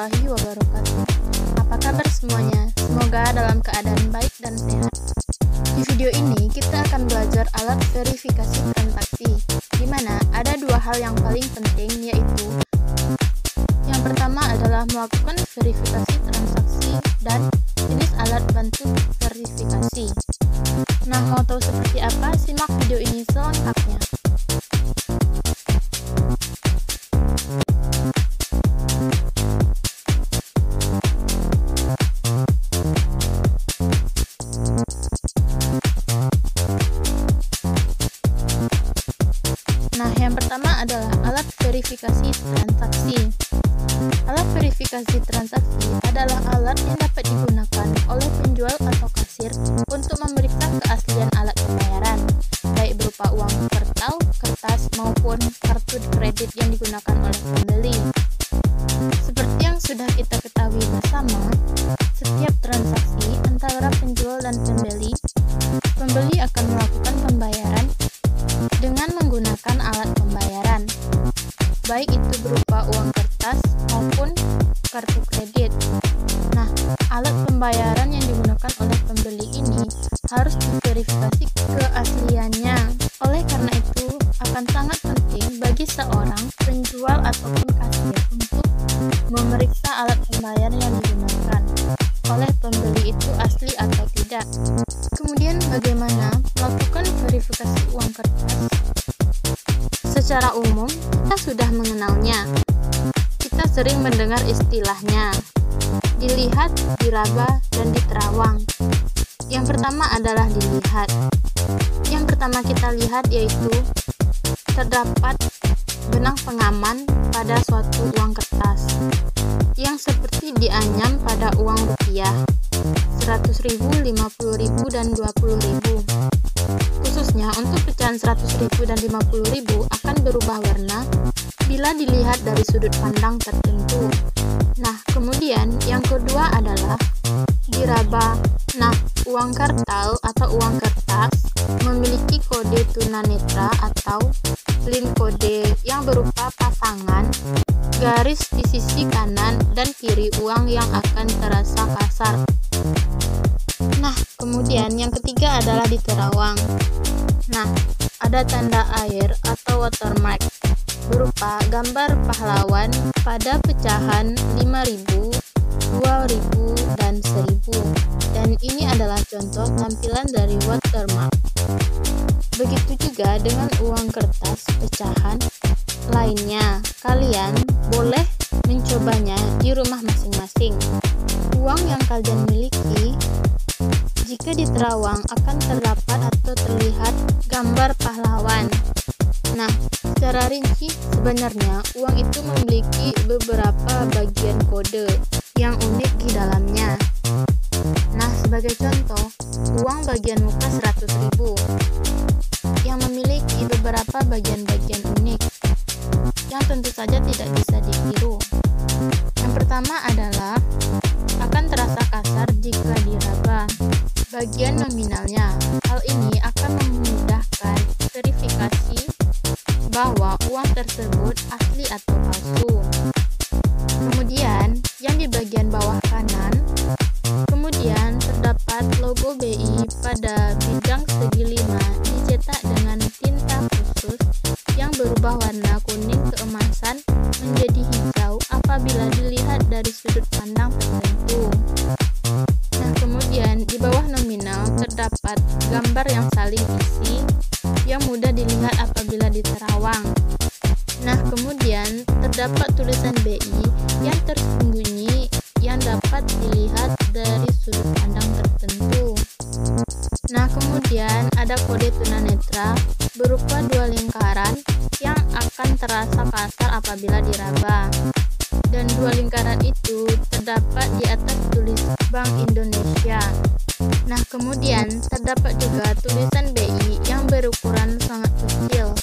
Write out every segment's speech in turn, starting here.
warahmatullahi wabarakatuh. Apa kabar semuanya? Semoga dalam keadaan baik dan sehat. Di video ini kita akan belajar alat verifikasi transaksi, di mana ada dua hal yang paling penting, yaitu yang pertama adalah melakukan verifikasi transaksi dan jenis alat bantu verifikasi. Nah, mau tahu seperti apa? Simak video ini selengkapnya. Nah, yang pertama adalah alat verifikasi transaksi. Alat verifikasi transaksi adalah alat yang dapat digunakan oleh penjual atau kasir untuk memeriksa keaslian alat pembayaran, baik berupa uang kertas, maupun kartu kredit yang digunakan oleh pembeli. Seperti yang sudah kita ketahui bersama, setiap transaksi antara penjual dan pembeli akan melakukan pembayaran dengan menggunakan alat pembayaran, baik itu berupa uang kertas maupun kartu kredit. Nah, alat pembayaran yang digunakan oleh pembeli ini harus diverifikasi keasliannya. Oleh karena itu, akan sangat penting bagi seorang penjual ataupun kasir untuk memeriksa alat pembayaran yang digunakan oleh pembeli itu asli atau tidak. Kemudian, bagaimana melakukan verifikasi uang kertas? Secara umum, kita sudah mengenalnya. Kita sering mendengar istilahnya, dilihat, diraba, dan diterawang. Yang pertama adalah dilihat. Yang pertama kita lihat yaitu terdapat benang pengaman pada suatu uang kertas yang seperti dianyam pada uang rupiah 100.000, 50.000, dan 20.000. Khususnya untuk pecahan 100.000 dan 50.000 akan berubah warna bila dilihat dari sudut pandang tertentu. Nah, kemudian yang kedua adalah diraba. Nah, uang kartal atau uang kertas memiliki kode tunanetra atau line kode yang berupa pasangan garis di sisi kanan dan kiri uang yang akan terasa kasar. Nah, kemudian yang ketiga adalah diterawang. Nah, ada tanda air atau watermark berupa gambar pahlawan pada pecahan 5.000, 2.000, dan 1.000. Dan ini adalah contoh tampilan dari watermark. Begitu juga dengan uang kertas pecahan lainnya. Kalian boleh mencobanya di rumah masing-masing. Uang yang kalian miliki, jika diterawang akan terdapat atau terlihat gambar pahlawan. Nah, secara rinci sebenarnya uang itu memiliki beberapa bagian kode yang unik di dalamnya. Nah, sebagai contoh, uang bagian muka 100.000 yang memiliki beberapa bagian-bagian unik yang tentu saja tidak bisa ditiru. Yang pertama adalah akan terasa kasar jika diraba bagian nominalnya. Hal ini akan memudahkan verifikasi bahwa uang tersebut asli atau palsu. Kemudian, yang di bagian bawah kanan, kemudian terdapat logo BI pada bidang segi 5 dicetak dengan tinta khusus yang berubah warna kuning keemasan menjadi hijau apabila dilihat dari sudut pandang tertentu. Nah, kemudian di bawah nominal terdapat gambar yang saling isi yang mudah dilihat apabila diterawang. Nah, kemudian terdapat tulisan BI yang tersembunyi yang dapat dilihat dari sudut pandang tertentu. Nah, kemudian ada kode tunanetra berupa dua lingkaran yang akan terasa kasar apabila diraba. Dan dua lingkaran itu terdapat di atas tulis Bank Indonesia. Nah, kemudian terdapat juga tulisan BI yang berukuran sangat kecil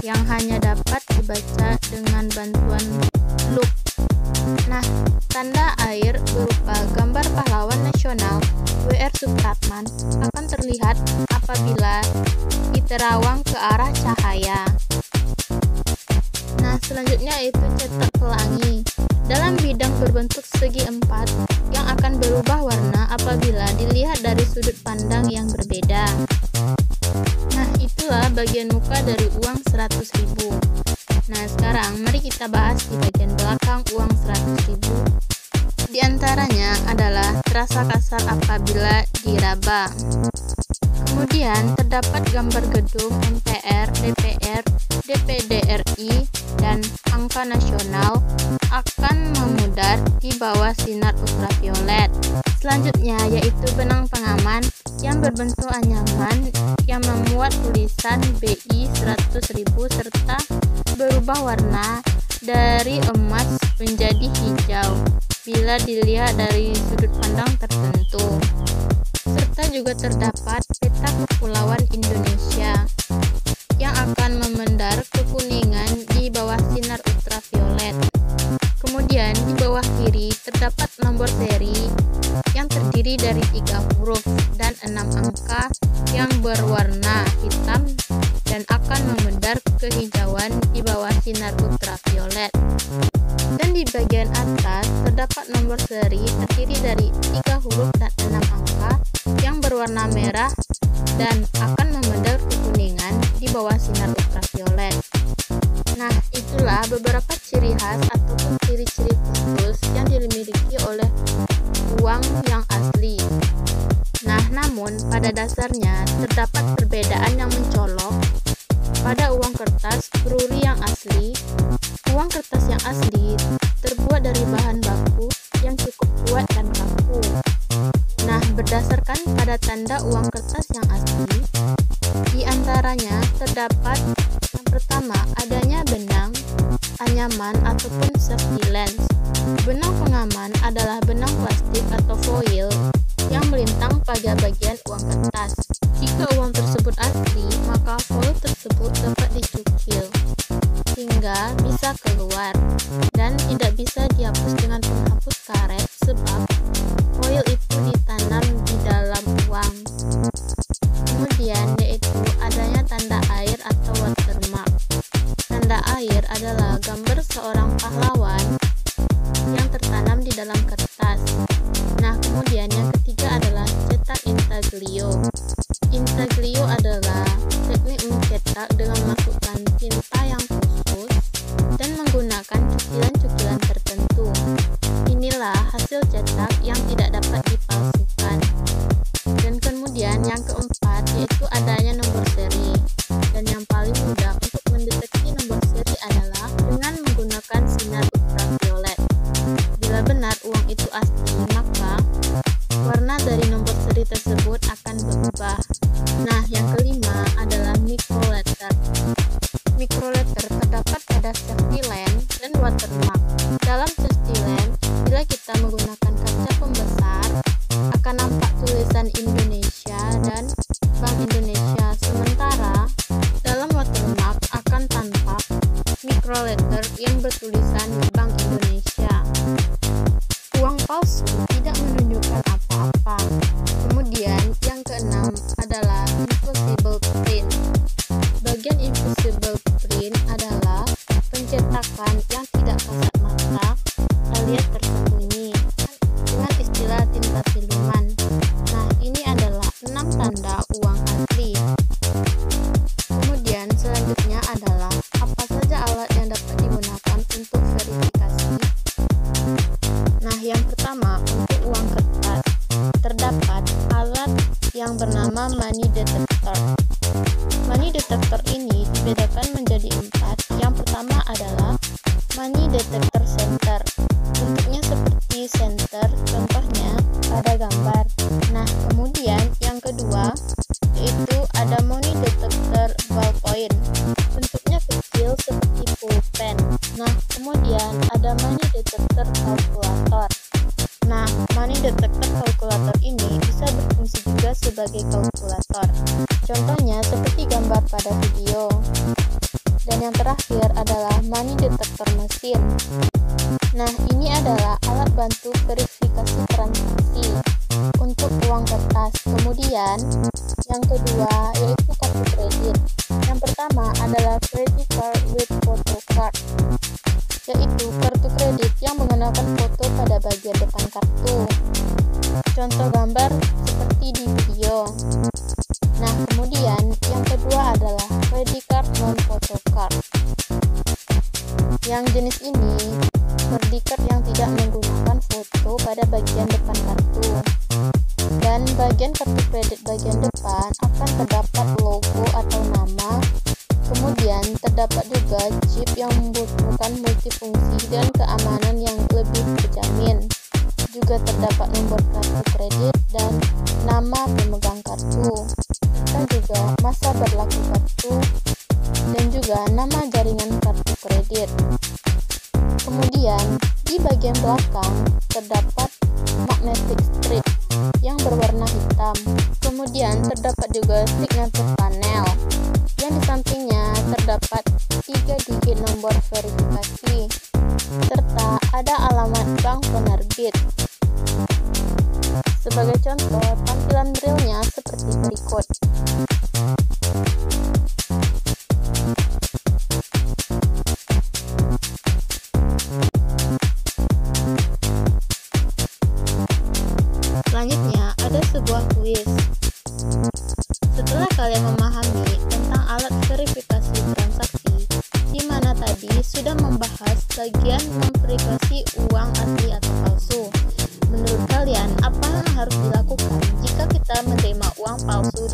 yang hanya dapat dibaca dengan bantuan loop. Nah, tanda air berupa gambar pahlawan nasional W.R. Supratman akan terlihat apabila diterawang ke arah cahaya. Nah, selanjutnya itu cetak pelangi. dalam bidang berbentuk segi empat yang akan berubah warna apabila dilihat dari sudut pandang yang berbeda. Nah, itulah bagian muka dari uang 100.000. Nah, sekarang mari kita bahas di bagian belakang uang 100.000. Di antaranya adalah terasa kasar apabila diraba. Kemudian terdapat gambar gedung MPR, DPR, DPD RI, dan angka nasional akan memudar di bawah sinar ultraviolet. Selanjutnya yaitu benang pengaman yang berbentuk anyaman yang memuat tulisan BI 100.000 serta berubah warna dari emas menjadi hijau bila dilihat dari sudut pandang tertentu. Serta juga terdapat peta kepulauan Indonesia yang akan memendar kekuningan di bawah sinar ultraviolet. Kemudian di bawah kiri terdapat nomor seri yang terdiri dari 3 huruf dan 6 angka yang berwarna hitam dan akan memendar kehijauan di bawah sinar ultraviolet. Dan di bagian atas terdapat nomor seri terdiri dari 3 huruf dan 6 angka yang berwarna merah dan akan memendar kekuningan di bawah sinar ultraviolet. Nah, itulah beberapa ciri khas ataupun ciri-ciri khusus yang dimiliki oleh uang yang asli. Nah, namun pada dasarnya terdapat perbedaan yang mencolok pada uang kertas bruri yang asli. Uang kertas yang asli terbuat dari bahan baku yang cukup kuat dan kaku. Nah, berdasarkan pada tanda uang kertas yang asli, di antaranya terdapat yang pertama adanya benang, anyaman ataupun safety lens. Benang pengaman adalah benang plastik atau foil yang melintang pada bagian uang kertas. Jika uang tersebut asli, maka foil tersebut dapat dicukil hingga bisa keluar dan tidak bisa dihapus dengan penghapus karet sebab foil itu ditanam di dalam uang. Kemudian yaitu adanya tanda air atau watermark. Tanda air adalah gambar seorang pahlawan yang tertanam di dalam kertas. Nah, kemudian yang ketiga adalah cetak intaglio. Intaglio adalah teknik mencetak dengan memasukkan tinta yang khusus dan menggunakan cucilan-cucilan tertentu. Inilah hasil cetak yang tidak dapat dipalsukan. Dan kemudian yang keempat yaitu adanya nomor seri. Dan yang paling mudah untuk mendeteksi nomor seri adalah dengan menggunakan sinar ultraviolet. Bila benar uang itu asli, maka warna dari nomor seri tersebut akan berubah. Nah, yang kelima adalah microletter. Microletter terdapat pada safety lens dan watermark. Dalam safety lens, bila kita menggunakan kaca pembesar, akan nampak tulisan Indonesia dan Bank Indonesia. Sementara dalam watermark akan tampak microletter yang bertulisan Bank Indonesia. Uang palsu tidak menunjukkan apa-apa. Kemudian yang keenam adalah invisible print. Bagian invisible print adalah pencetakan yang tidak kasat mata alias tersembunyi dengan istilah tinta siluman. Nah, ini adalah 6 tanda uang asli. Kemudian selanjutnya adalah apa saja alat yang dapat digunakan untuk verifikasi. Nah, yang pertama untuk uang kertas terdapat alat yang bernama money detector. Money detector ini dibedakan menjadi 4. Yang pertama adalah money detector center. Bentuknya seperti center, contohnya pada gambar. Nah, kemudian yang kedua yaitu ada money detector ballpoint. Bentuknya kecil seperti pulpen. Nah, kemudian ada money detector kalkulator. Nah, money detector kalkulator ini bisa berfungsi juga sebagai kalkulator. Contohnya seperti gambar pada video. Dan yang terakhir adalah money detector mesin. Nah, ini adalah alat bantu verifikasi transaksi untuk uang kertas. Kemudian yang kedua yaitu kartu kredit. Yang pertama adalah credit card with photo card, yaitu kartu kredit yang mengenal bagian depan kartu. Contoh gambar seperti di video. Nah, kemudian yang kedua adalah credit card non-photo card. Yang jenis ini credit card yang tidak menggunakan foto pada bagian depan kartu. Dan bagian kartu kredit bagian depan akan terdapat logo atau nama. Kemudian terdapat juga chip yang membutuhkan multifungsi dan keamanan yang lebih terjamin. Juga terdapat nomor kartu kredit dan nama pemegang kartu. Serta juga masa berlaku kartu dan juga nama jaringan kartu kredit. Kemudian di bagian belakang terdapat magnetic strip yang berwarna hitam. Kemudian terdapat juga signature panel. Yang di sampingnya terdapat 3 digit nomor verifikasi serta ada alamat bank penerbit. Sebagai contoh, tampilan braille-nya seperti berikut. Selanjutnya ada sebuah kuis. Setelah kalian memahami tentang alat verifikasi transaksi, di mana tadi sudah membahas bagian memverifikasi uang asli atau palsu. Menurut kalian, apa yang harus dilakukan jika kita menerima uang palsu